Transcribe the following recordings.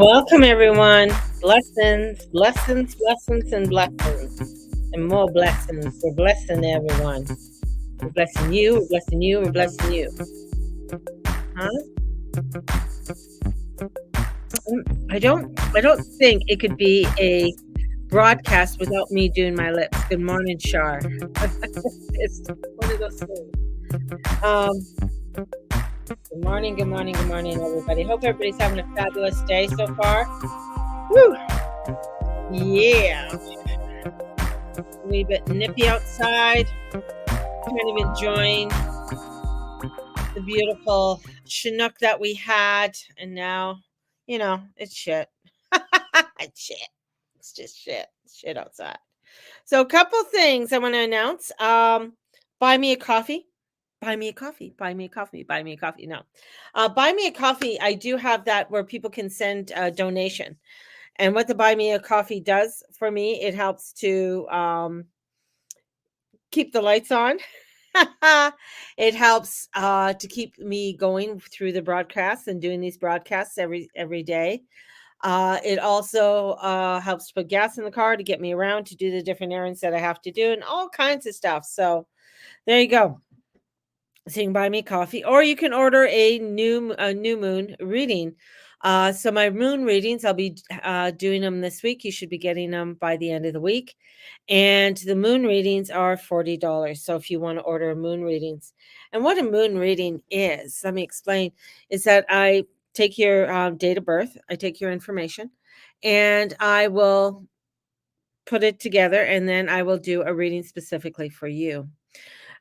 Welcome, everyone. Blessings, blessings, blessings, and blessings, and more blessings. We're blessing everyone. We're blessing you. We're blessing you. We're blessing you. Huh? I don't think it could be a broadcast without me doing my lips. Good morning, Shar. It's one of those things. Um, Good morning, good morning, good morning, everybody. Hope everybody's having a fabulous day so far. Woo! Yeah. A wee bit nippy outside. Kind of enjoying the beautiful Chinook that we had, and now, it's shit. It's shit. It's just shit. It's shit outside. So, a couple things I want to announce. Buy me a coffee. Buy me a coffee. Buy me a coffee. Buy me a coffee. No, buy me a coffee. I do have that where people can send a donation, and what the buy me a coffee does for me, it helps to keep the lights on. It helps to keep me going through the broadcasts and doing these broadcasts every day. It also helps to put gas in the car to get me around to do the different errands that I have to do and all kinds of stuff. So there you go. So you can buy me coffee, or you can order a new moon reading. So my moon readings, I'll be doing them this week. You should be getting them by the end of the week, and the moon readings are $40. So if you want to order moon readings, and what a moon reading is, let me explain. Is that I take your date of birth, I take your information, and I will put it together, and then I will do a reading specifically for you.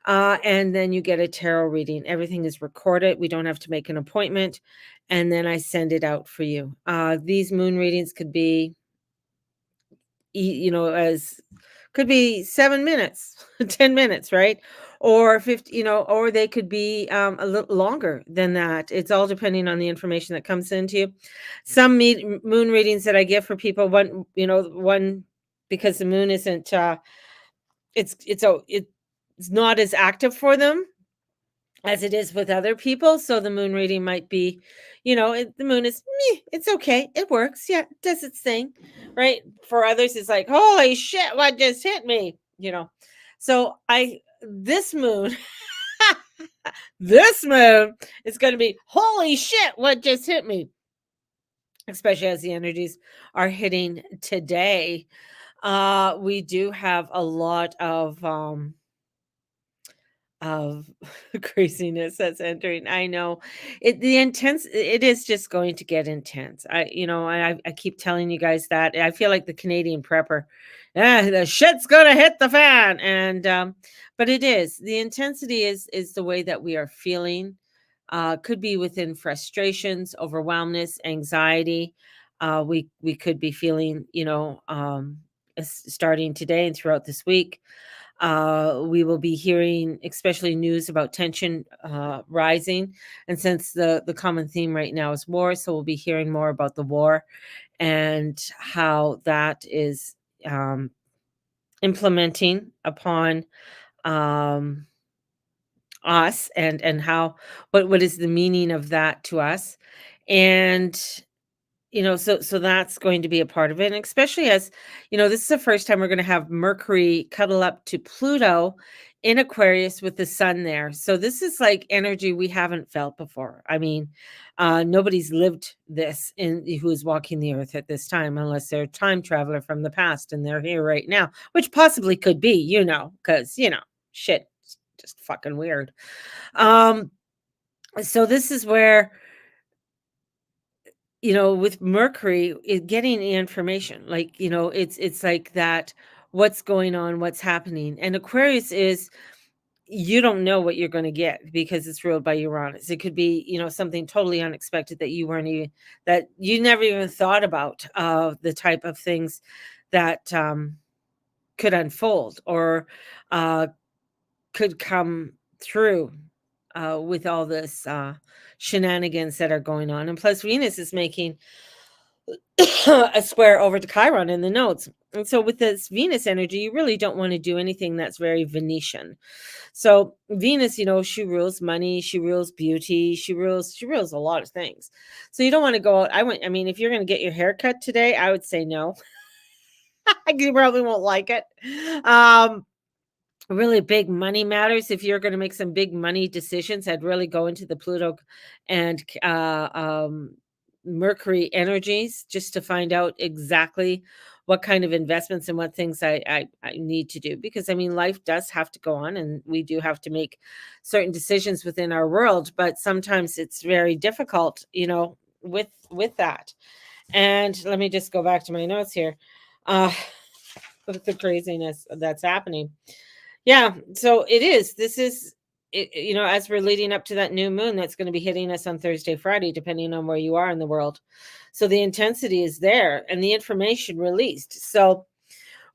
And then you get a tarot reading. Everything is recorded. We don't have to make an appointment. And then I send it out for you. These moon readings could be, as could be 7 minutes, 10 minutes, right? Or 50, or they could be a little longer than that. It's all depending on the information that comes into you. Some moon readings that I give for people, one, because the moon isn't, it's not as active for them as it is with other people. So the moon reading might be, the moon is, meh, it's okay. It works. Yeah, it does its thing. Right. For others, it's like, holy shit, what just hit me? So this moon, this moon is going to be, holy shit, what just hit me? Especially as the energies are hitting today. We do have a lot of craziness that's entering. I know it is just going to get intense. I keep telling you guys that. I feel like the Canadian prepper. The shit's gonna hit the fan. And but it is. The intensity is the way that we are feeling. Could be within frustrations, overwhelmness, anxiety. We could be feeling, starting today and throughout this week. We will be hearing, especially news about tension rising, and since the common theme right now is war, so we'll be hearing more about the war and how that is implementing upon um, us, and how what is the meaning of that to us, and so that's going to be a part of it, and especially as, this is the first time we're gonna have Mercury cuddle up to Pluto in Aquarius with the sun there. So this is like energy we haven't felt before. I mean, nobody's lived this in who's walking the earth at this time, unless they're a time traveler from the past and they're here right now, which possibly could be, because, shit, it's just fucking weird. Um, so this is where, with Mercury, getting the information, like, it's like that, what's going on, what's happening. And Aquarius is, you don't know what you're going to get because it's ruled by Uranus. It could be, something totally unexpected that that you never even thought about, the type of things that could unfold, or uh, could come through with all this shenanigans that are going on. And plus, Venus is making a square over to Chiron in the notes. And so with this Venus energy, you really don't want to do anything that's very Venetian. So Venus, she rules money, she rules beauty, she rules a lot of things. So you don't want to go out. I mean, if you're going to get your hair cut today, I would say no. You probably won't like it. Um, really big money matters. If you're going to make some big money decisions, I'd really go into the Pluto and Mercury energies just to find out exactly what kind of investments and what things I need to do. Because I mean, life does have to go on, and we do have to make certain decisions within our world. But sometimes it's very difficult, with that. And let me just go back to my notes here. Uh, with the craziness that's happening. Yeah, so it is. This is as we're leading up to that new moon that's going to be hitting us on Thursday, Friday, depending on where you are in the world. So the intensity is there and the information released. So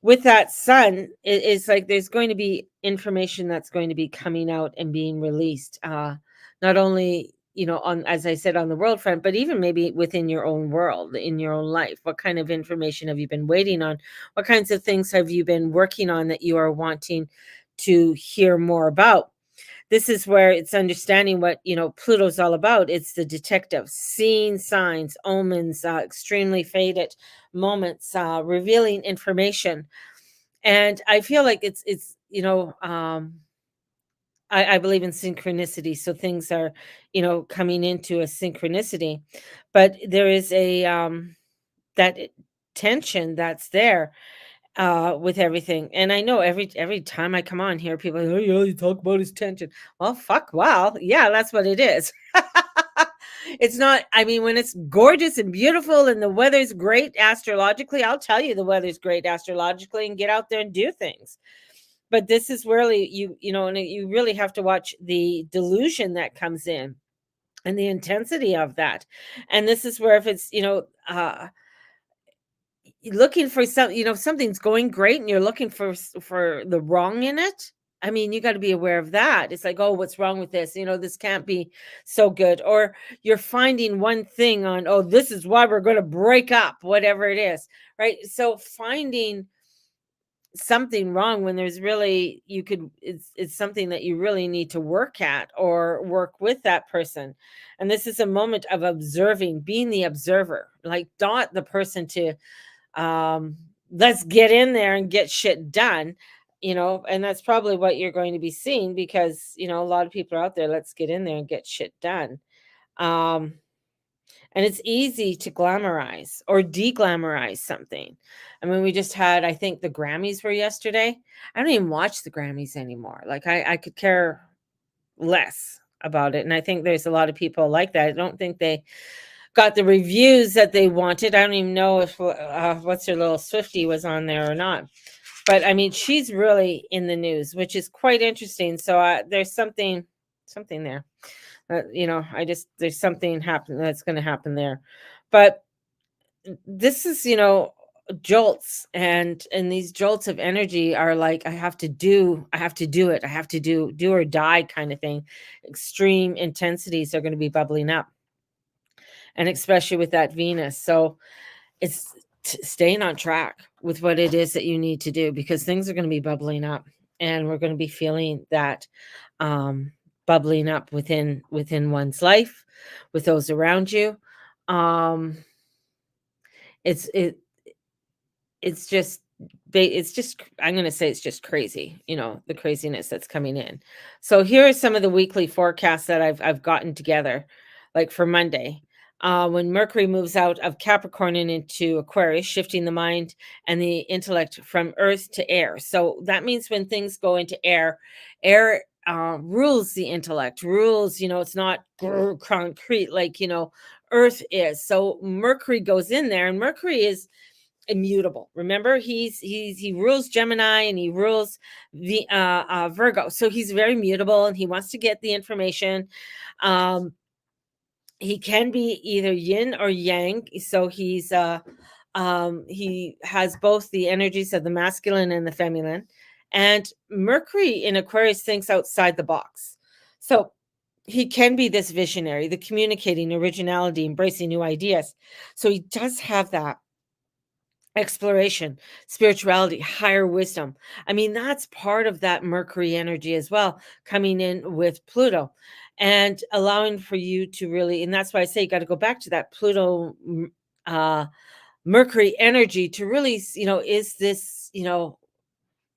with that sun, it's like there's going to be information that's going to be coming out and being released. Not only on, as I said, on the world front, but even maybe within your own world, in your own life. What kind of information have you been waiting on? What kinds of things have you been working on that you are wanting to hear more about? This is where it's understanding what Pluto's all about. It's the detective, seeing signs, omens, extremely faded moments, revealing information. And I feel like it's I believe in synchronicity. So things are coming into a synchronicity, but there is a that tension that's there with everything. And I know every time I come on here, people are like, oh, yeah, you talk about his tension. Well, fuck, wow. Yeah, that's what it is. It's not, I mean, when it's gorgeous and beautiful and the weather's great astrologically, I'll tell you the weather's great astrologically and get out there and do things. But this is really and you really have to watch the delusion that comes in and the intensity of that. And this is where if it's, looking for something's going great and you're looking for the wrong in it. I mean, you got to be aware of that. It's like, oh, what's wrong with this? This can't be so good. Or you're finding one thing on, oh, this is why we're going to break up, whatever it is, right? So finding something wrong when there's really it's something that you really need to work at or work with that person. And this is a moment of observing, being the observer, like not the person to let's get in there and get shit done. And that's probably what you're going to be seeing, because a lot of people are out there, let's get in there and get shit done. um and it's easy to glamorize or de-glamorize something. I mean, we just had, I think the Grammys were yesterday. I don't even watch the Grammys anymore. Like I could care less about it. And I think there's a lot of people like that. I don't think they got the reviews that they wanted. I don't even know if what's her little Swifty was on there or not. But I mean, she's really in the news, which is quite interesting. So there's something there. There's something happen that's going to happen there. But this is, jolts, and these jolts of energy are like, I have to do it. I have to do or die kind of thing. Extreme intensities are going to be bubbling up, and especially with that Venus. So it's staying on track with what it is that you need to do, because things are going to be bubbling up, and we're going to be feeling that bubbling up within one's life, with those around you. um it's it it's just I'm going to say it's just crazy, the craziness that's coming in. So here are some of the weekly forecasts that I've gotten together, like for Monday. When Mercury moves out of Capricorn and into Aquarius, shifting the mind and the intellect from earth to air. So that means when things go into air rules the intellect, rules, it's not concrete like, earth is. So Mercury goes in there, and Mercury is immutable. Remember, he rules Gemini, and he rules the Virgo. So he's very mutable, and he wants to get the information. He can be either yin or yang. So he has both the energies of the masculine and the feminine. And Mercury in Aquarius thinks outside the box. So he can be this visionary, the communicating, originality, embracing new ideas. So he does have that. exploration, spirituality, higher wisdom. I mean, that's part of that Mercury energy as well, coming in with Pluto and allowing for you to really, and that's why I say you got to go back to that Pluto, uh, Mercury energy to really, is this,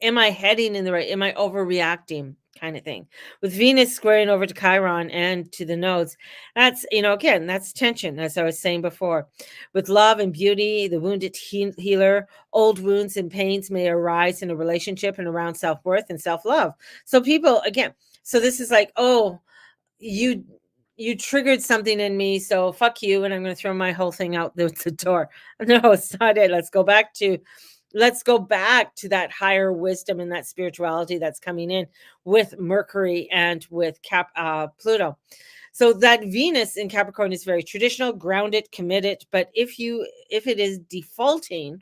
am I heading in the right, am I overreacting kind of thing? With Venus squaring over to Chiron and to the nodes, that's, again, that's tension, as I was saying before. With love and beauty, the wounded healer, old wounds and pains may arise in a relationship and around self-worth and self-love. So people, again, so this is like, oh, you you triggered something in me, so fuck you, and I'm going to throw my whole thing out the door. No, it's not it. Let's go back to that higher wisdom and that spirituality that's coming in with Mercury and with Pluto. So that Venus in Capricorn is very traditional, grounded, committed. But if it is defaulting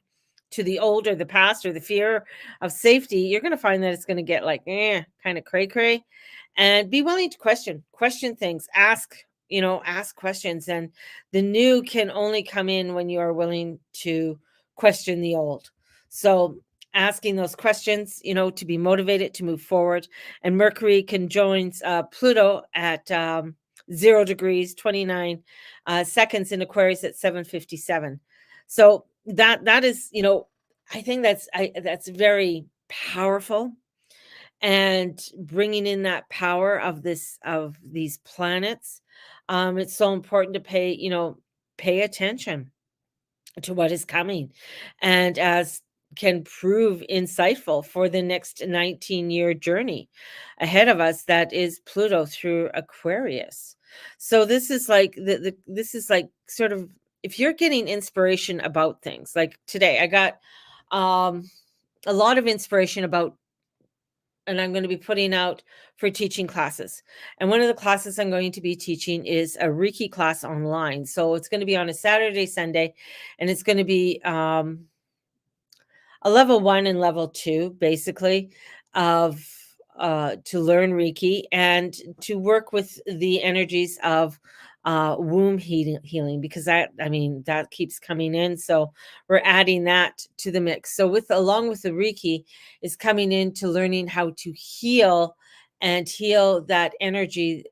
to the old or the past or the fear of safety, you're going to find that it's going to get like kind of cray cray. And be willing to question things, ask questions. And the new can only come in when you are willing to question the old. So asking those questions, to be motivated to move forward. And Mercury conjoins Pluto at 0 degrees 29 seconds in Aquarius at 7:57. So that is, I think that's very powerful, and bringing in that power of these planets. It's so important to pay attention to what is coming, and as can prove insightful for the next 19-year journey ahead of us, that is Pluto through Aquarius. So this is like this is like sort of, if you're getting inspiration about things, like today I got um a lot of inspiration about, and I'm going to be putting out for teaching classes. And one of the classes I'm going to be teaching is a Reiki class online. So it's going to be on a Saturday, Sunday, and it's going to be a level 1 and level 2, basically, of to learn Reiki and to work with the energies of womb healing, because that keeps coming in. So we're adding that to the mix. So along with the Reiki is coming into learning how to heal and heal that energy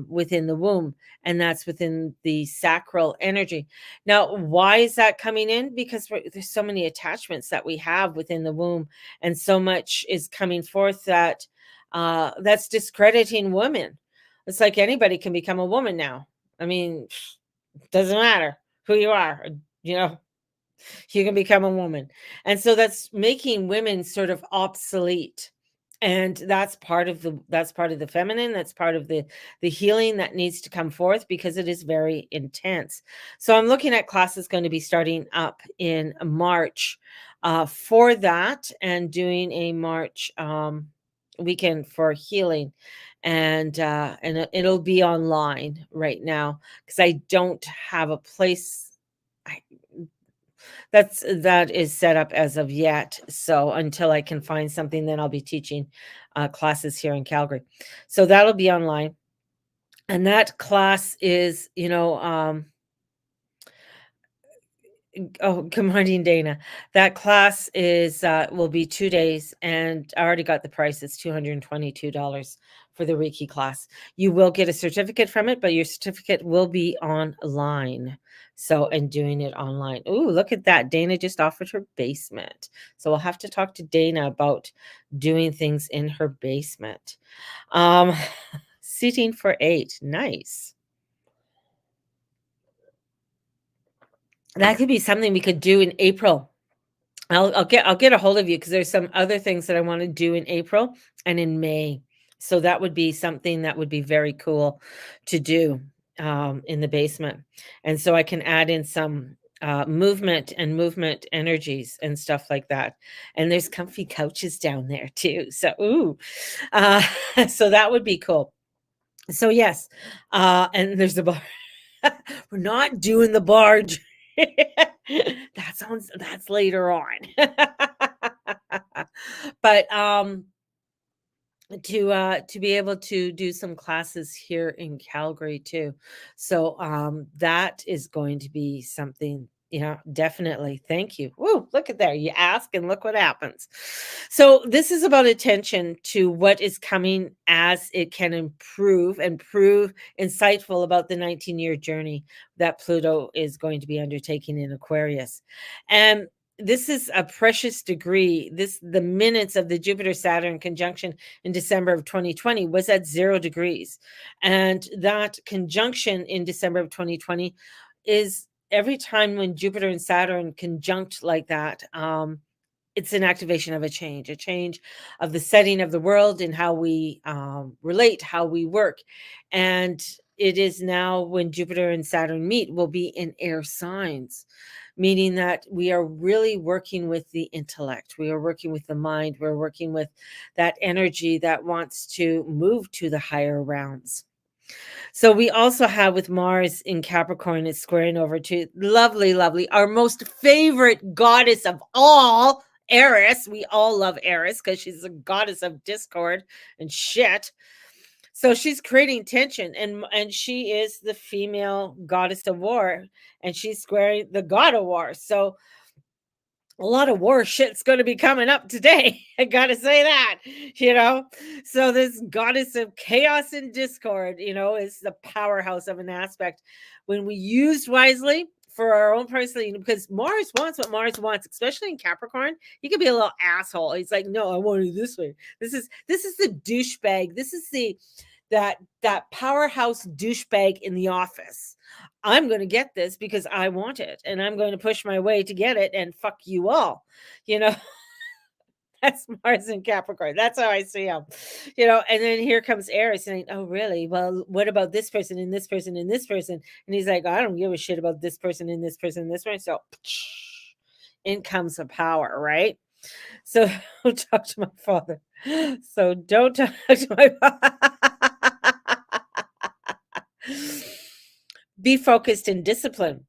within the womb, and that's within the sacral energy. Now, why is that coming in? Because there's so many attachments that we have within the womb, and so much is coming forth that's discrediting women. It's like anybody can become a woman now. I mean, doesn't matter who you are, you know, you can become a woman. And so that's making women sort of obsolete. And that's part of the feminine, that's part of the healing that needs to come forth, because it is very intense. So I'm looking at classes going to be starting up in March for that, and doing a March weekend for healing. And it'll be online right now, because I don't have a place I, that is set up as of yet. So until I can find something, then I'll be teaching classes here in Calgary. So that'll be online. And that class is, oh, good morning, Dana. That class will be 2 days, and I already got the price. It's $222 for the Reiki class. You will get a certificate from it, but your certificate will be online. So, and doing it online. Ooh, look at that. Dana just offered her basement. So we'll have to talk to Dana about doing things in her basement. Um, seating for 8. Nice. That could be something we could do in April. I'll get a hold of you, because there's some other things that I want to do in April and in May. So that would be something that would be very cool to do in the basement. And so I can add in some movement energies and stuff like that. And there's comfy couches down there too. So uh, so that would be cool. So yes, and there's the bar. We're not doing the barge. That's later on. But to be able to do some classes here in Calgary too. So that is going to be something Yeah, definitely. Thank you. Woo, look at there. You ask and look what happens. So, this is about attention to what is coming as it can improve and prove insightful about the 19-year journey that Pluto is going to be undertaking in Aquarius. And this is a precious degree. This the minutes of the Jupiter Saturn conjunction in December of 2020 was at 0 degrees. And that conjunction in December of 2020 is every time when Jupiter and Saturn conjunct like that, it's an activation of a change of the setting of the world and how we relate, how we work. And it is now when Jupiter and Saturn meet, will be in air signs, meaning that we are really working with the intellect. We are working with the mind. We're working with that energy that wants to move to the higher realms. So we also have with Mars in Capricorn, it's squaring over to lovely, lovely, our most favorite goddess of all, Eris. We all love Eris because she's a goddess of discord and shit. So she's creating tension, and she is the female goddess of war, and she's squaring the god of war. So a lot of war shit's going to be coming up today. I gotta say that, you know. So this goddess of chaos and discord, is the powerhouse of an aspect when we used wisely for our own personal. Because Mars wants what Mars wants, especially in Capricorn. He could be a little asshole. He's like, no, I want it this way. This is the douchebag. This is that powerhouse douchebag in the office. I'm going to get this because I want it, and I'm going to push my way to get it, and fuck you all. You know, that's Mars and Capricorn. That's how I see him. And then here comes Aries saying, oh, really? Well, what about this person and this person and this person? And he's like, I don't give a shit about this person and this person and this person. So in comes the power, right? So don't talk to my father. So don't talk to my father. Be focused and disciplined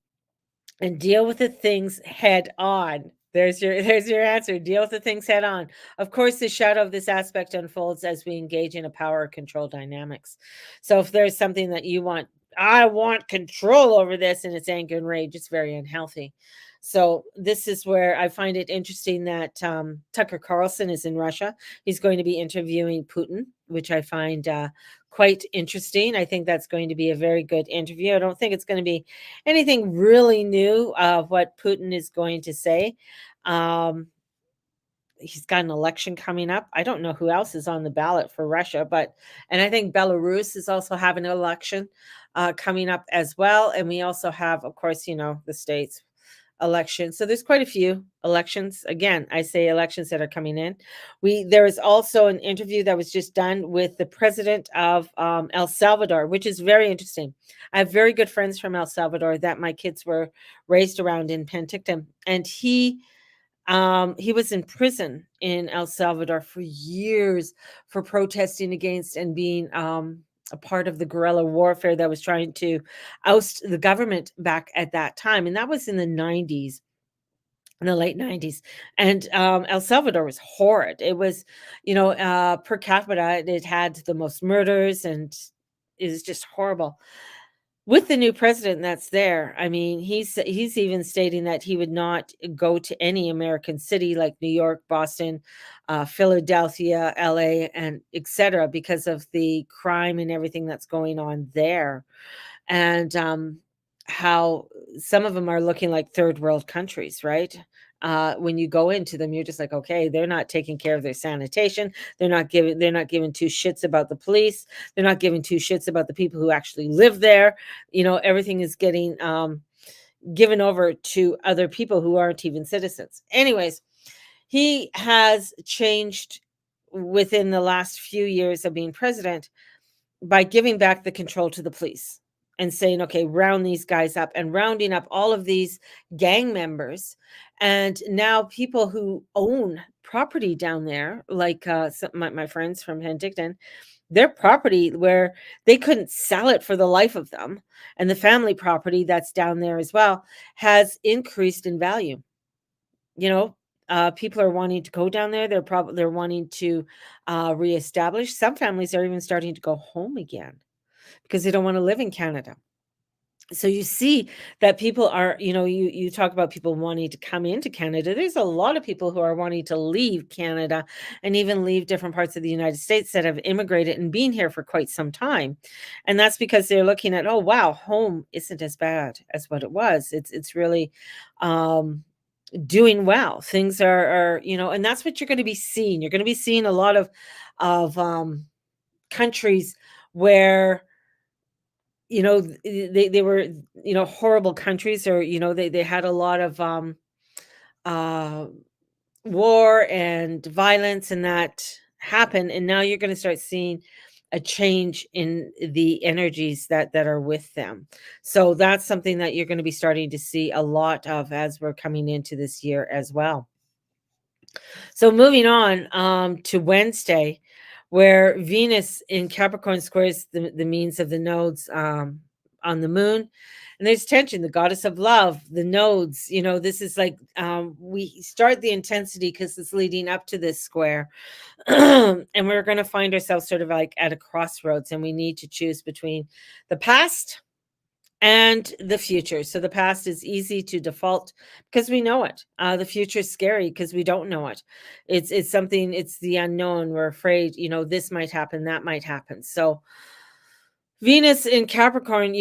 and deal with the things head on. There's your answer. Deal with the things head on. Of course, the shadow of this aspect unfolds as we engage in a power control dynamics. So if there's something that you want, I want control over this, and it's anger and rage, it's very unhealthy. So this is where I find it interesting that Tucker Carlson is in Russia. He's going to be interviewing Putin, which I find quite interesting. I think that's going to be a very good interview. I don't think it's going to be anything really new of what Putin is going to say. Um, he's got an election coming up. I don't know who else is on the ballot for Russia, and I think Belarus is also having an election coming up as well. And we also have, of course, the States election. So there's quite a few elections. Again, I say elections that are coming in. There is also an interview that was just done with the president of El Salvador, which is very interesting. I have very good friends from El Salvador that my kids were raised around in Penticton, and he was in prison in El Salvador for years for protesting against and being a part of the guerrilla warfare that was trying to oust the government back at that time. And that was in the 90s, in the late 90s. And El Salvador was horrid. It was, per capita, it had the most murders, and it was just horrible. With the new president that's there, I mean, he's even stating that he would not go to any American city like New York, Boston, Philadelphia, LA, and etc. because of the crime and everything that's going on there, and how some of them are looking like third world countries, right? When you go into them, you're just like, okay, they're not taking care of their sanitation. They're not giving two shits about the police. They're not giving two shits about the people who actually live there. Everything is getting given over to other people who aren't even citizens. Anyways, he has changed within the last few years of being president by giving back the control to the police and saying, okay, round these guys up, and rounding up all of these gang members. And now people who own property down there, like my friends from Penticton, their property where they couldn't sell it for the life of them, and the family property that's down there as well, has increased in value. People are wanting to go down there. They're wanting to reestablish. Some families are even starting to go home again because they don't want to live in Canada. So you see that people are, you talk about people wanting to come into Canada. There's a lot of people who are wanting to leave Canada and even leave different parts of the United States that have immigrated and been here for quite some time. And that's because they're looking at, oh wow, home isn't as bad as what it was. It's really um doing well. Things are, and that's what you're going to be seeing. You're going to be seeing a lot of countries where they were, horrible countries, or they had a lot of uh war and violence, and that happened, and now you're going to start seeing a change in the energies that are with them. So that's something that you're going to be starting to see a lot of as we're coming into this year as well. So moving on to Wednesday, where Venus in Capricorn squares the means of the nodes on the moon. And there's tension, the goddess of love, the nodes. This is like we start the intensity because it's leading up to this square. And we're going to find ourselves sort of like at a crossroads, and we need to choose between the past and the future. So the past is easy to default because we know it. The future is scary because we don't know it. It's something. It's the unknown. We're afraid. This might happen. That might happen. So Venus in Capricorn,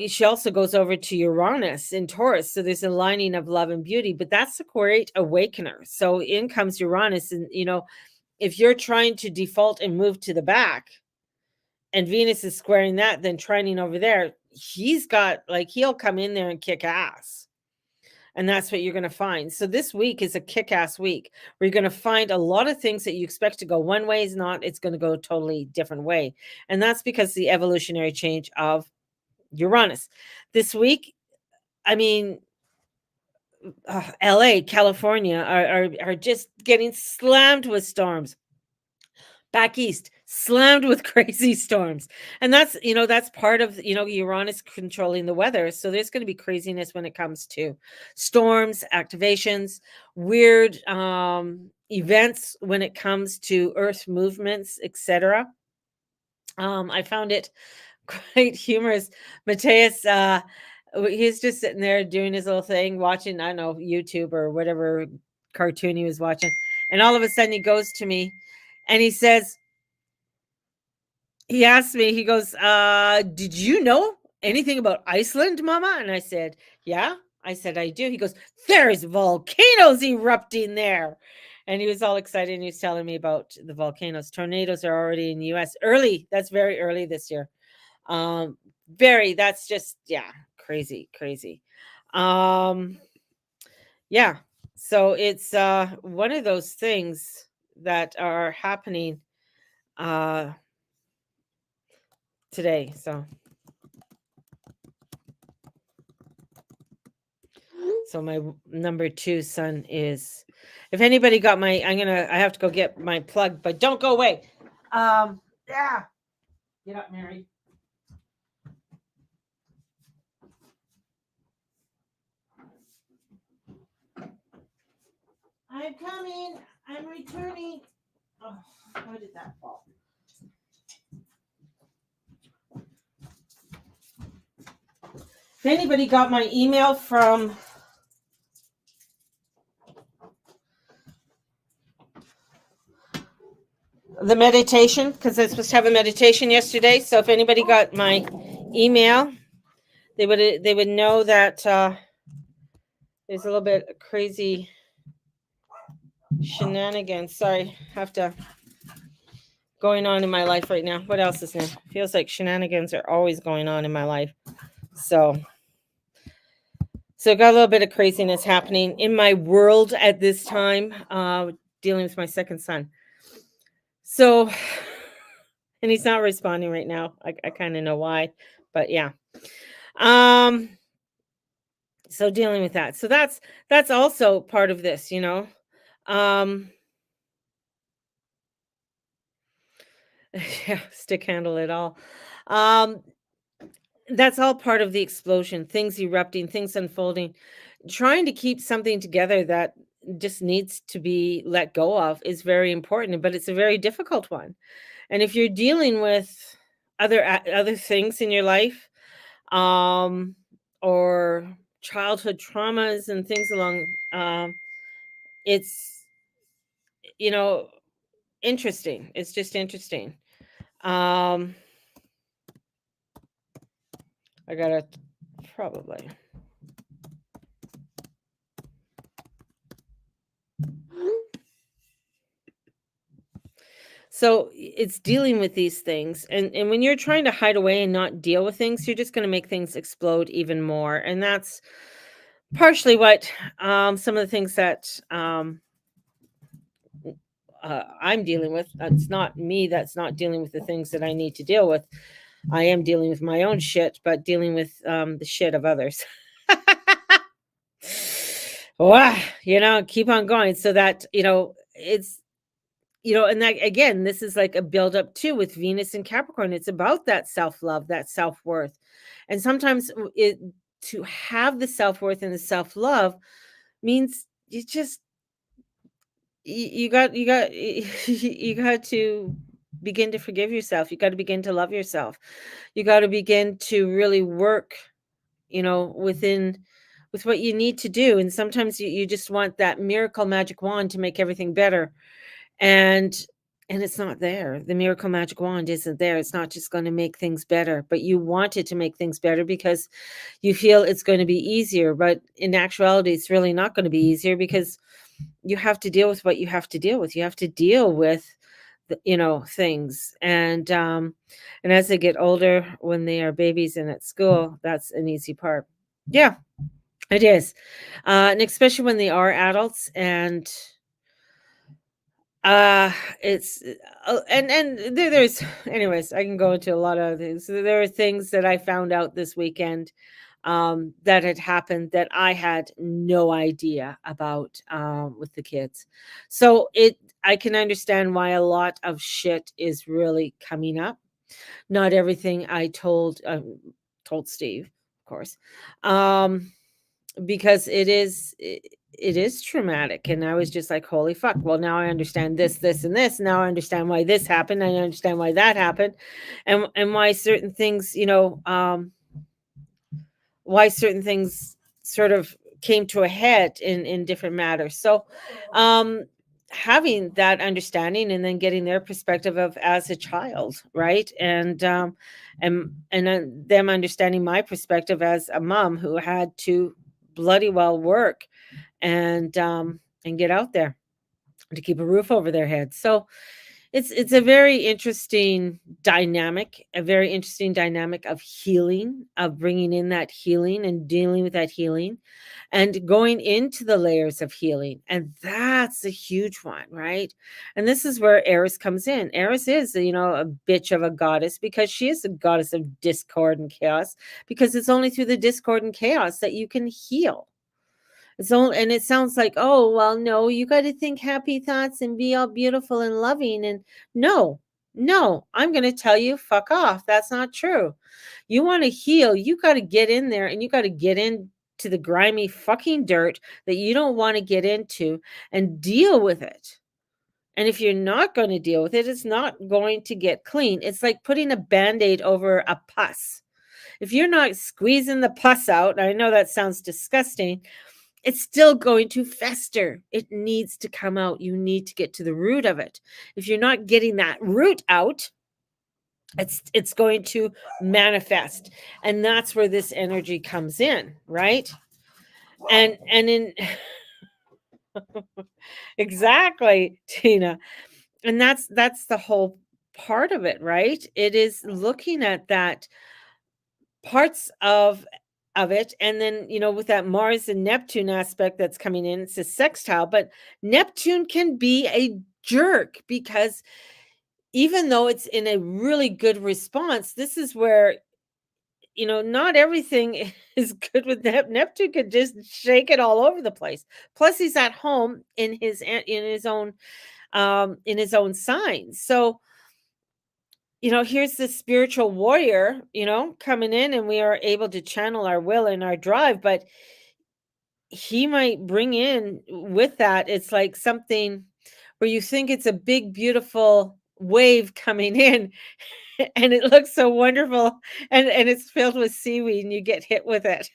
she also goes over to Uranus in Taurus. So there's a lining of love and beauty, but that's a great awakener. So in comes Uranus, and if you're trying to default and move to the back, and Venus is squaring that, then trining over there, he'll come in there and kick ass. And that's what you're going to find. So this week is a kick ass week where you're going to find a lot of things that you expect to go one way is not, it's going to go a totally different way. And that's because the evolutionary change of Uranus. This week, I mean, LA, California are just getting slammed with storms. Back east, slammed with crazy storms. And that's part of, Uranus controlling the weather. So there's going to be craziness when it comes to storms, activations, weird events when it comes to earth movements, etc. I found it quite humorous. Mateus, he's just sitting there doing his little thing, watching, I don't know, YouTube or whatever cartoon he was watching. And all of a sudden he goes to me and he asked me, he goes, did you know anything about Iceland, Mama? And I said, yeah. I said, I do. He goes, there's volcanoes erupting there. And he was all excited, and he was telling me about the volcanoes. Tornadoes are already in the US. Early. That's very early this year. That's just, yeah, crazy, crazy. Yeah. So it's one of those things that are happening today. So my number 2 son is, if anybody got I have to go get my plug, but don't go away. Yeah. Get up, Mary. I'm coming. I'm returning. Oh, how did that fall? If anybody got my email from the meditation, because I was supposed to have a meditation yesterday. So if anybody got my email, they would know that there's a little bit of crazy shenanigans. Sorry, have to going on in my life right now. What else is new? Feels like shenanigans are always going on in my life. So got a little bit of craziness happening in my world at this time, dealing with my second son. So, and he's not responding right now. I kind of know why, but yeah. So dealing with that. So that's also part of this, yeah, stick handle it all. That's all part of the explosion, things erupting, things unfolding. Trying to keep something together that just needs to be let go of is very important, but it's a very difficult one. And if you're dealing with other things in your life, um or childhood traumas and things along, it's, you know, interesting. It's just interesting. Um, I gotta probably. So it's dealing with these things, and when you're trying to hide away and not deal with things, you're just going to make things explode even more, and that's partially what some of the things that I'm dealing with. It's not me that's not dealing with the things that I need to deal with. I am dealing with my own shit, but dealing with the shit of others. Wow, keep on going so that it's and that again, this is like a build up too with Venus and Capricorn. It's about that self-love, that self-worth. And sometimes it to have the self-worth and the self-love means you got you got to begin to forgive yourself. You got to begin to love yourself. You got to begin to really work, within with what you need to do. And sometimes you just want that miracle magic wand to make everything better, and it's not there. The miracle magic wand isn't there. It's not just going to make things better, but you want it to make things better because you feel it's going to be easier, but in actuality it's really not going to be easier because you have to deal with what you have to deal with. You have to deal with things, and as they get older, when they are babies and at school, that's an easy part. Yeah, it is. And especially when they are adults, and uh, it's and there's anyways, I can go into a lot of things. So there are things that I found out this weekend that had happened that I had no idea about with the kids. So I can understand why a lot of shit is really coming up. Not everything I told Steve, of course. Um because it is traumatic, and I was just like, holy fuck, well, now I understand this and this. Now I understand why this happened. I understand why that happened, and why certain things, why certain things sort of came to a head in different matters. So um having that understanding and then getting their perspective of as a child, right? And them understanding my perspective as a mom who had to bloody well work and get out there to keep a roof over their heads. So it's a very interesting dynamic, a very interesting dynamic of healing, of bringing in that healing and dealing with that healing and going into the layers of healing. And that's a huge one, right? And this is where Eris comes in. Eris is, a bitch of a goddess because she is a goddess of discord and chaos, because it's only through the discord and chaos that you can heal. So, and it sounds like, oh, well, no, you got to think happy thoughts and be all beautiful and loving. And no, no, I'm going to tell you, fuck off. That's not true. You want to heal, you got to get in there and you got to get into the grimy fucking dirt that you don't want to get into and deal with it. And if you're not going to deal with it, it's not going to get clean. It's like putting a band aid over a pus. If you're not squeezing the pus out, I know that sounds disgusting, it's still going to fester. It needs to come out. You need to get to the root of it. If you're not getting that root out, it's going to manifest. And that's where this energy comes in, right? And in exactly, Tina. And that's the whole part of it, right? It is looking at that parts of it, and then with that Mars and Neptune aspect that's coming in, it's a sextile, but Neptune can be a jerk because even though it's in a really good response, this is where not everything is good with Neptune. Could just shake it all over the place. Plus he's at home in his own sign. So here's this spiritual warrior, coming in, and we are able to channel our will and our drive, but he might bring in with that, it's like something where you think it's a big, beautiful wave coming in, and it looks so wonderful, and it's filled with seaweed, and you get hit with it.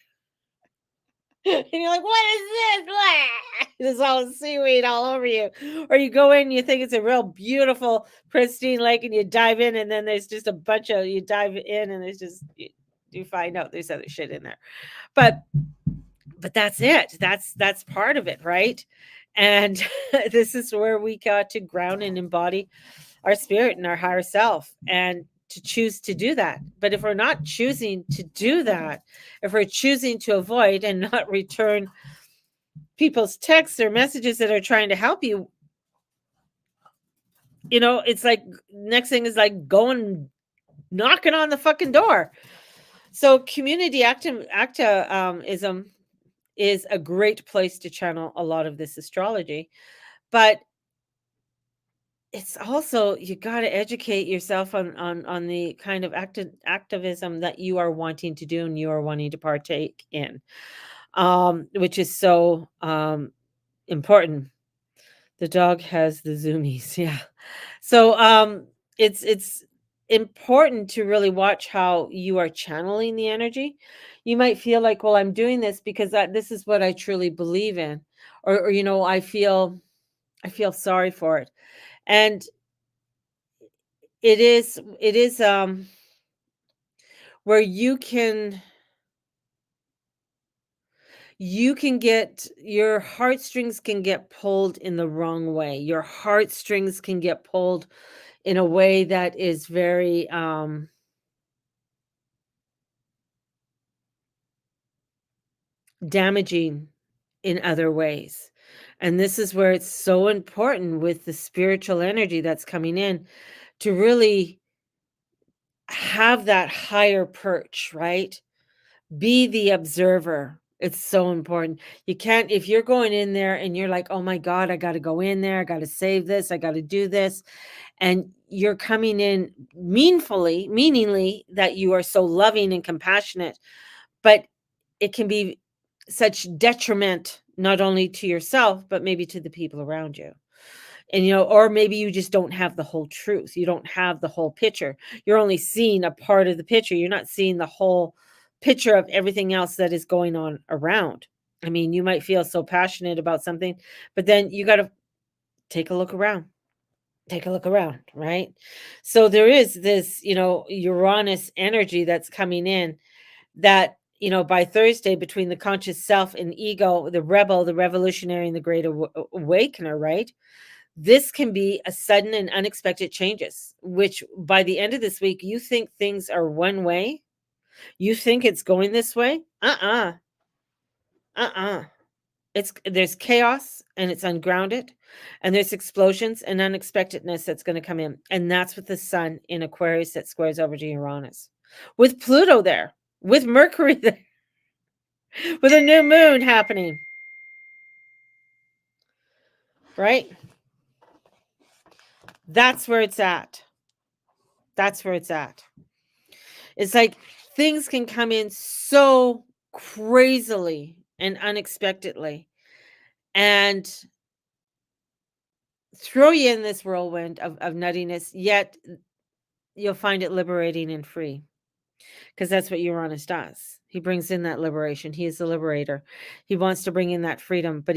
And you're like, what is this? Blah! There's all seaweed all over you. Or you go in, you think it's a real beautiful, pristine lake, and you dive in, and then there's just a bunch of you dive in, and there's just you find out there's other shit in there. But that's it. That's part of it, right? And this is where we got to ground and embody our spirit and our higher self, and to choose to do that. But if we're not choosing to do that, if we're choosing to avoid and not return people's texts or messages that are trying to help you, it's like next thing is like going knocking on the fucking door. So community activism is a great place to channel a lot of this astrology, but it's also you got to educate yourself on the kind of activism that you are wanting to do and you are wanting to partake in, which is so important. The dog has the zoomies, yeah. So it's important to really watch how you are channeling the energy. You might feel like, well, I'm doing this because this is what I truly believe in, or I feel sorry for it, and it is where you can get your heartstrings can get pulled in the wrong way. Your heartstrings can get pulled in a way that is very damaging in other ways. And this is where it's so important with the spiritual energy that's coming in to really have that higher perch, right? Be the observer. It's so important. You can't, if you're going in there and you're like, oh my God, I got to go in there. I got to save this. I got to do this. And you're coming in meaningly that you are so loving and compassionate, but it can be such detriment, not only to yourself, but maybe to the people around you. And, or maybe you just don't have the whole truth. You don't have the whole picture. You're only seeing a part of the picture. You're not seeing the whole picture of everything else that is going on around. I mean, you might feel so passionate about something, but then you got to take a look around. Take a look around, right? So there is this, Uranus energy that's coming in that, by Thursday, between the conscious self and ego, the rebel, the revolutionary, and the great awakener, right? This can be a sudden and unexpected changes, which by the end of this week, you think things are one way. You think it's going this way. Uh-uh. There's chaos and it's ungrounded, and there's explosions and unexpectedness that's going to come in. And that's with the sun in Aquarius that squares over to Uranus. With Pluto there, with Mercury there, with a new moon happening. Right? That's where it's at. That's where it's at. It's like things can come in so crazily and unexpectedly and throw you in this whirlwind of nuttiness, yet you'll find it liberating and free, because that's what Uranus does. He brings in that liberation. He is the liberator. He wants to bring in that freedom, but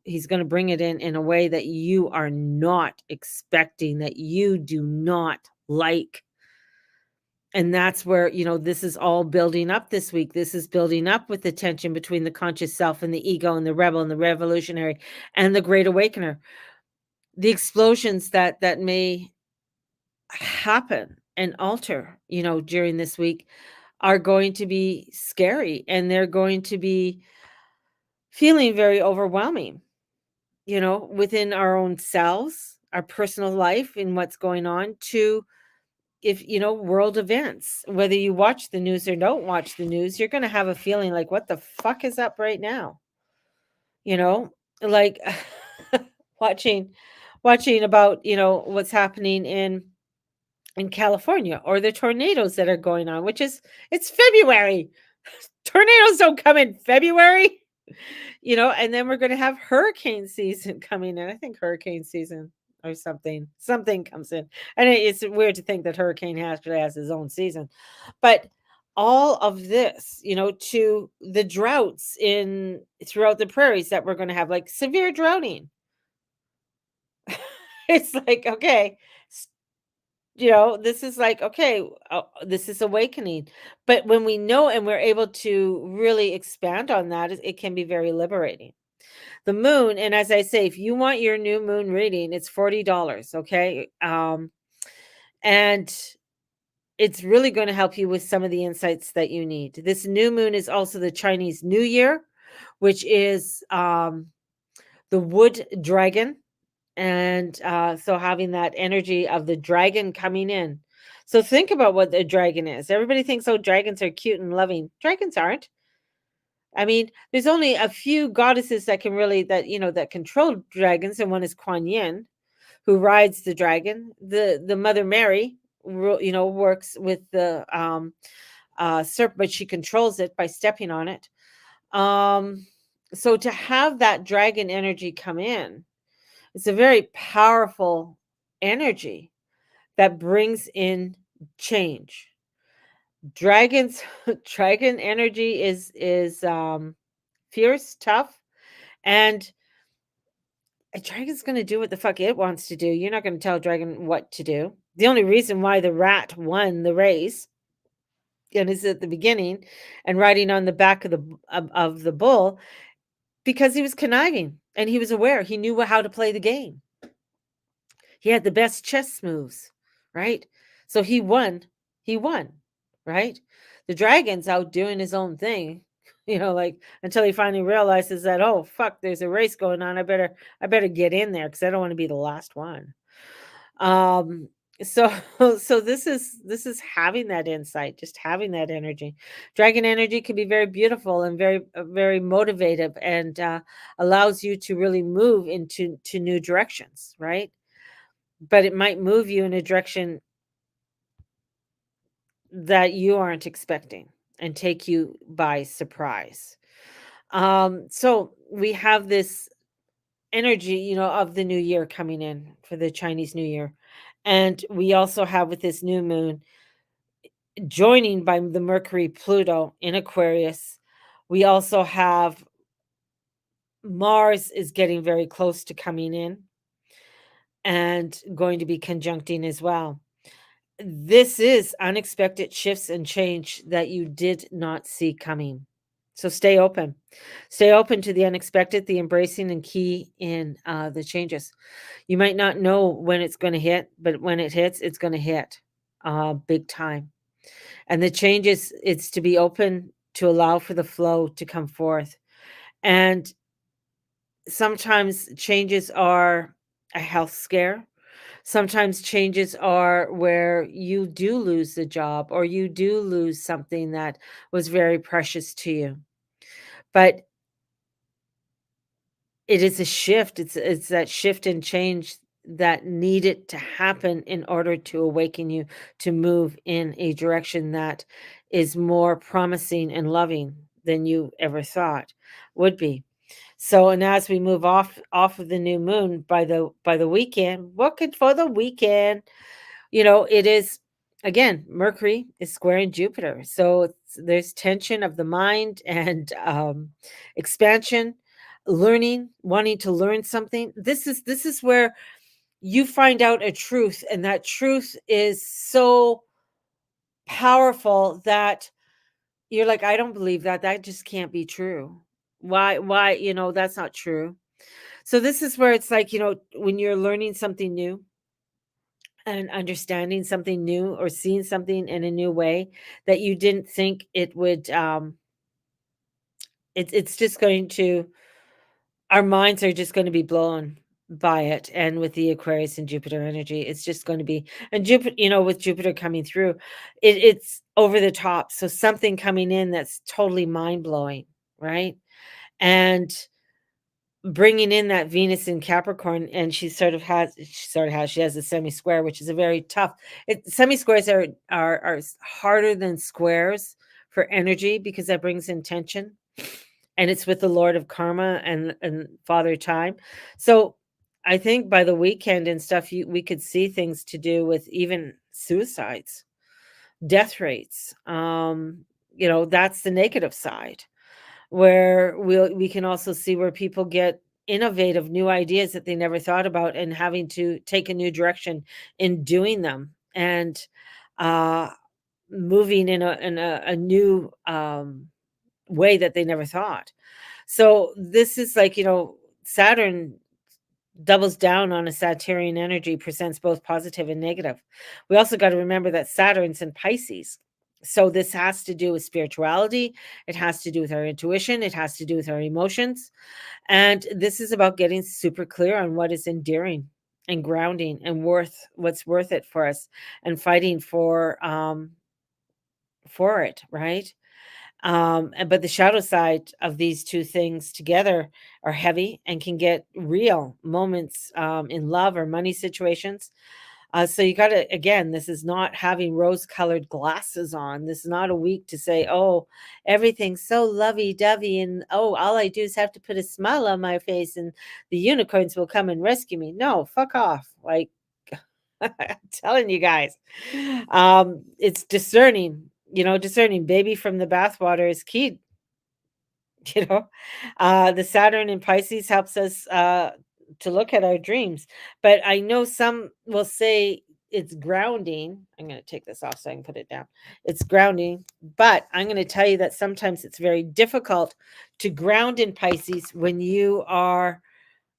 he's going to bring it in a way that you are not expecting, that you do not like. And that's where, this is all building up this week. This is building up with the tension between the conscious self and the ego and the rebel and the revolutionary and the great awakener. The explosions that may happen and alter, during this week are going to be scary, and they're going to be feeling very overwhelming, within our own selves, our personal life and what's going on, to if world events. Whether you watch the news or don't watch the news, you're going to have a feeling like, what the fuck is up right now? Like watching about what's happening in California, or the tornadoes that are going on, which is, it's February. Tornadoes don't come in February. And then we're going to have hurricane season coming in. I think hurricane season or something comes in. And it's weird to think that hurricane actually has his own season. But all of this, to the droughts in throughout the prairies that we're going to have, like severe drowning. It's like, okay, s- this is like, okay, this is awakening. But when we know and we're able to really expand on that, it can be very liberating. The moon, and as I say, if you want your new moon reading, it's $40, okay? And it's really going to help you with some of the insights that you need. This new moon is also the Chinese New Year, which is the wood dragon. And so having that energy of the dragon coming in. So think about what the dragon is. Everybody thinks, oh, dragons are cute and loving. Dragons aren't. I mean, there's only a few goddesses that can really that control dragons, and one is Kuan Yin, who rides the dragon. The Mother Mary, works with the serpent, but she controls it by stepping on it. Um, so to have that dragon energy come in, it's a very powerful energy that brings in change. Dragons, dragon energy is fierce, tough, and a dragon's gonna do what the fuck it wants to do. You're not gonna tell a dragon what to do. The only reason why the rat won the race and is at the beginning and riding on the back of the bull, because he was conniving and he was aware. He knew how to play the game. He had the best chess moves, right? So he won. He won, right? The dragon's out doing his own thing, like until he finally realizes that, oh fuck, there's a race going on. I better get in there because I don't want to be the last one. Um, so so this is having that insight, just having that energy. Dragon energy can be very beautiful and very motivative, and allows you to really move into new directions, right? But it might move you in a direction that you aren't expecting and take you by surprise. So we have this energy, of the new year coming in for the Chinese New Year. And we also have with this new moon joining by the Mercury Pluto in Aquarius. We also have Mars is getting very close to coming in and going to be conjuncting as well. This is unexpected shifts and change that you did not see coming. So stay open. Stay open to the unexpected, the embracing, and key in the changes. You might not know when it's going to hit, but when it hits, it's going to hit big time. And the changes, it's to be open to allow for the flow to come forth. And sometimes changes are a health scare. Sometimes changes are where you do lose the job or you do lose something that was very precious to you. But it is a shift. It's that shift and change that needed to happen in order to awaken you to move in a direction that is more promising and loving than you ever thought would be. So, and as we move off of the new moon by the weekend, what could for the weekend? It is, again, Mercury is squaring Jupiter. So there's tension of the mind and expansion, learning, wanting to learn something. This is where you find out a truth, and that truth is so powerful that you're like, I don't believe that. That just can't be true. Why, that's not true. So this is where it's like, when you're learning something new and understanding something new or seeing something in a new way that you didn't think it would, it's just going to, our minds are just going to be blown by it. And with the Aquarius and Jupiter energy, it's just going to be, and Jupiter, with Jupiter coming through, it's over the top. So something coming in that's totally mind blowing, right? And bringing in that Venus in Capricorn, and she has a semi square, which is a very tough. Semi squares are harder than squares for energy because that brings in tension, and it's with the Lord of Karma and Father Time. So I think by the weekend and stuff, we could see things to do with even suicides, death rates. That's the negative side, where we can also see where people get innovative new ideas that they never thought about and having to take a new direction in doing them, and uh, moving in a new way that they never thought. So this is like, Saturn doubles down on a Saturnian energy, presents both positive and negative. We also got to remember that Saturn's in Pisces. So this has to do with spirituality. It has to do with our intuition. It has to do with our emotions. And this is about getting super clear on what is endearing and grounding and what's worth it for us, and fighting for it, right? But the shadow side of these two things together are heavy and can get real moments in love or money situations. So you got to, again, this is not having rose colored glasses on. This is not a week to say, oh, everything's so lovey dovey. And oh, all I do is have to put a smile on my face and the unicorns will come and rescue me. No, fuck off. Like, I'm telling you guys, it's discerning. Discerning baby from the bathwater is key. you know the Saturn in Pisces helps us to look at our dreams, but I know some will say it's grounding. I'm going to take this off so I can put it down. It's grounding, but I'm going to tell you that sometimes it's very difficult to ground in Pisces when you are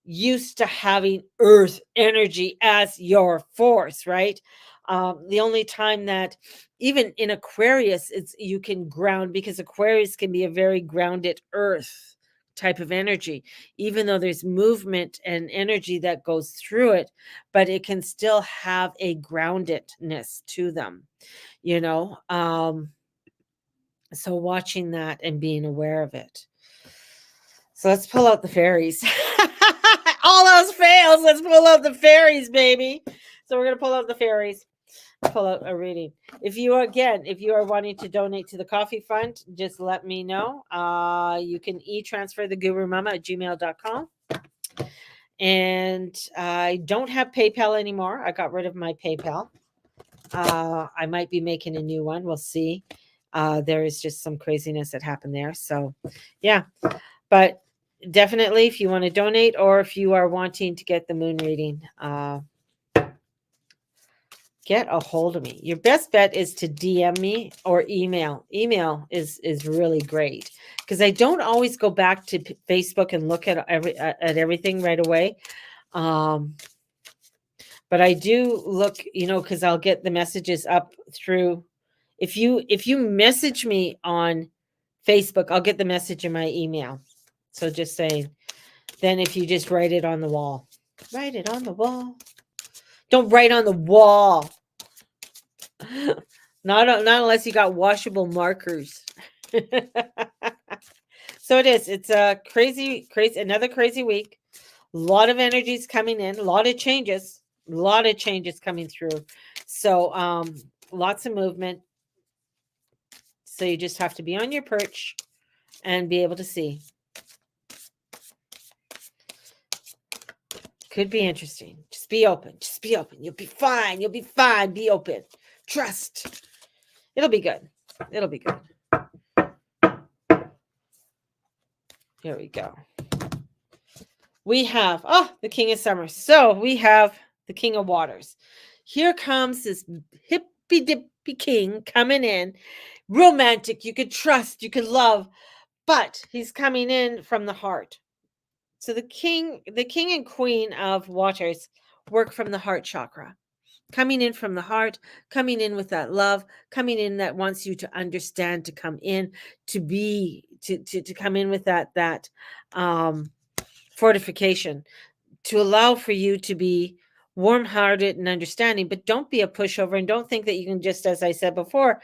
used to having earth energy as your force, right? The only time that, even in Aquarius, it's you can ground, because Aquarius can be a very grounded earth type of energy, even though there's movement and energy that goes through it, but it can still have a groundedness to them, you know. So watching that and being aware of it. So let's pull out the fairies. All those fails. Let's pull out the fairies, baby. So we're going to pull out the fairies. Pull out a reading. If you are wanting to donate to the coffee fund, just let me know. You can e-transfer the Guru Mama at gmail.com. And I don't have PayPal anymore. I got rid of my PayPal. I might be making a new one. We'll see. There is just some craziness that happened there. So, yeah. But definitely, if you want to donate, or if you are wanting to get the moon reading, get a hold of me. Your best bet is to DM me or email. Email is really great, because I don't always go back to Facebook and look at everything right away. But I do look, because I'll get the messages up through. If you message me on Facebook, I'll get the message in my email. So just saying. Then if you just write it on the wall. Write it on the wall. Don't write on the wall. Not unless you got washable markers. So it is. It's a crazy, another crazy week. A lot of energies coming in. A lot of changes. Coming through. So lots of movement. So you just have to be on your perch and be able to see. Could be interesting. Just be open. You'll be fine. Be open. Trust. It'll be good. Here we go. We have, the King of Summer. So we have the King of Waters. Here comes this hippy dippy king coming in. Romantic. You could trust. You could love. But he's coming in from the heart. So the king and queen of waters work from the heart chakra. Coming in from the heart, coming in with that love, coming in that wants you to understand, to come in, to be, to come in with that fortification, to allow for you to be warm-hearted and understanding, but don't be a pushover, and don't think that you can just, as I said before,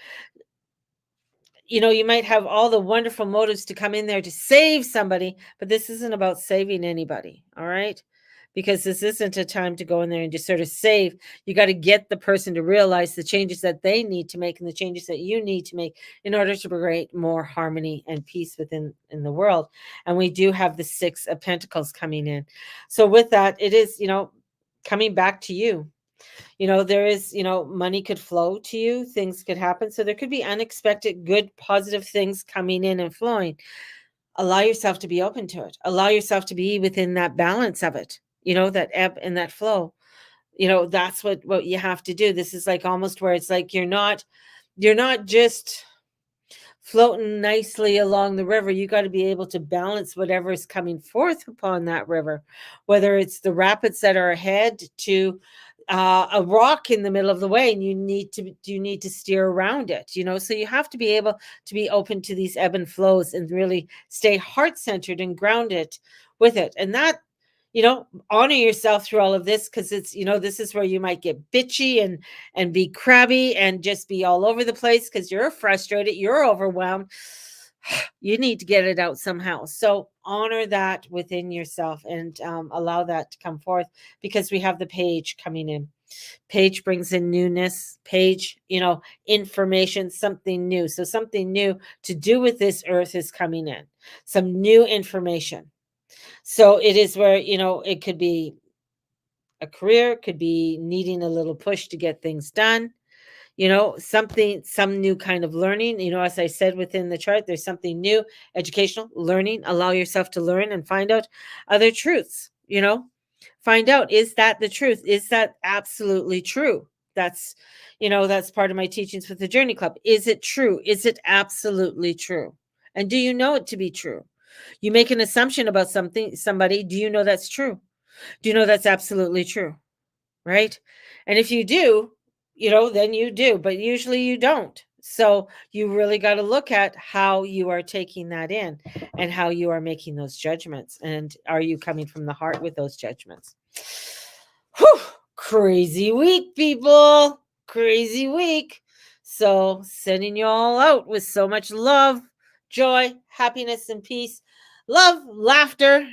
you might have all the wonderful motives to come in there to save somebody, but this isn't about saving anybody. All right. Because this isn't a time to go in there and just sort of save. You got to get the person to realize the changes that they need to make and the changes that you need to make in order to create more harmony and peace in the world. And we do have the 6 of Pentacles coming in. So with that, it is, coming back to you. There is, money could flow to you, things could happen. So there could be unexpected, good, positive things coming in and flowing. Allow yourself to be open to it. Allow yourself to be within that balance of it, that ebb and that flow. That's what you have to do. This is like almost where it's like you're not just floating nicely along the river. You got to be able to balance whatever is coming forth upon that river, whether it's the rapids that are ahead to a rock in the middle of the way, and you need to steer around it. So you have to be able to be open to these ebb and flows and really stay heart centered and grounded with it. And that honor yourself through all of this, because this is where you might get bitchy and be crabby and just be all over the place because you're frustrated, you're overwhelmed. You need to get it out somehow. So honor that within yourself and allow that to come forth, because we have the page coming in. Page brings in newness. Page, information, something new. So something new to do with this earth is coming in. Some new information. So it is where, it could be a career, could be needing a little push to get things done, some new kind of learning. As I said within the chart, there's something new, educational, learning. Allow yourself to learn and find out other truths, find out, is that the truth? Is that absolutely true? That's part of my teachings with the Journey Club. Is it true? Is it absolutely true? And do you know it to be true? You make an assumption about somebody. Do you know that's true? Do you know that's absolutely true? Right? And if you do, then you do, but usually you don't. So you really got to look at how you are taking that in and how you are making those judgments. And are you coming from the heart with those judgments? Whew, crazy week, people. Crazy week. So sending you all out with so much love, joy, happiness, and peace. Love, laughter,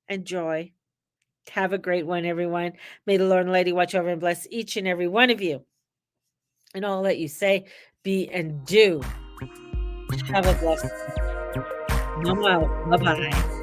and joy. Have a great one, everyone. May the Lord and Lady watch over and bless each and every one of you. And all that you say, be, and do. Have a blessed one. I'm out. Bye-bye.